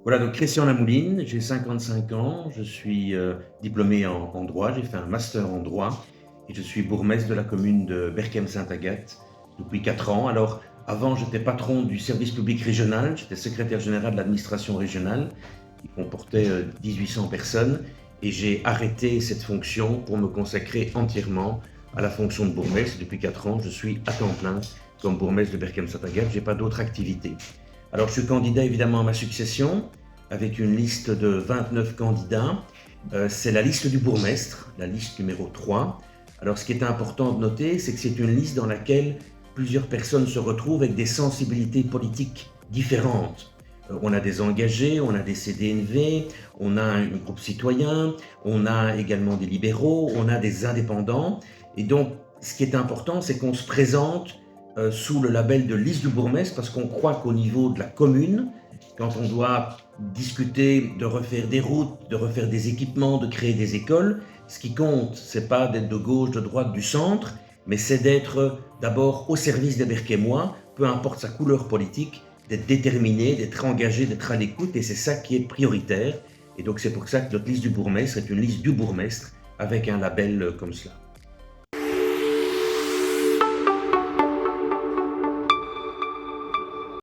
Voilà, donc Christian Lamouline, j'ai 55 ans, je suis diplômé en droit, j'ai fait un master en droit et je suis bourgmestre de la commune de Berchem-Saint-Agathe depuis 4 ans. Alors, avant, j'étais patron du service public régional, j'étais secrétaire général de l'administration régionale qui comportait 1800 personnes et j'ai arrêté cette fonction pour me consacrer entièrement à la fonction de bourgmestre. Depuis 4 ans, je suis à temps plein comme bourgmestre de Berchem-Saint-Agathe, je n'ai pas d'autre activité. Alors, je suis candidat évidemment à ma succession avec une liste de 29 candidats. C'est la liste du bourgmestre, la liste numéro 3. Alors, ce qui est important de noter, c'est que c'est une liste dans laquelle plusieurs personnes se retrouvent avec des sensibilités politiques différentes. On a des engagés, on a des CDNV, on a un groupe citoyen, on a également des libéraux, on a des indépendants. Et donc, ce qui est important, c'est qu'on se présente sous le label de liste du bourgmestre parce qu'on croit qu'au niveau de la commune, quand on doit discuter de refaire des routes, de refaire des équipements, de créer des écoles, ce qui compte, c'est pas d'être de gauche, de droite, du centre, mais c'est d'être d'abord au service des Berchémois, peu importe sa couleur politique, d'être déterminé, d'être engagé, d'être à l'écoute, et c'est ça qui est prioritaire. Et donc c'est pour ça que notre liste du bourgmestre est une liste du bourgmestre avec un label comme cela.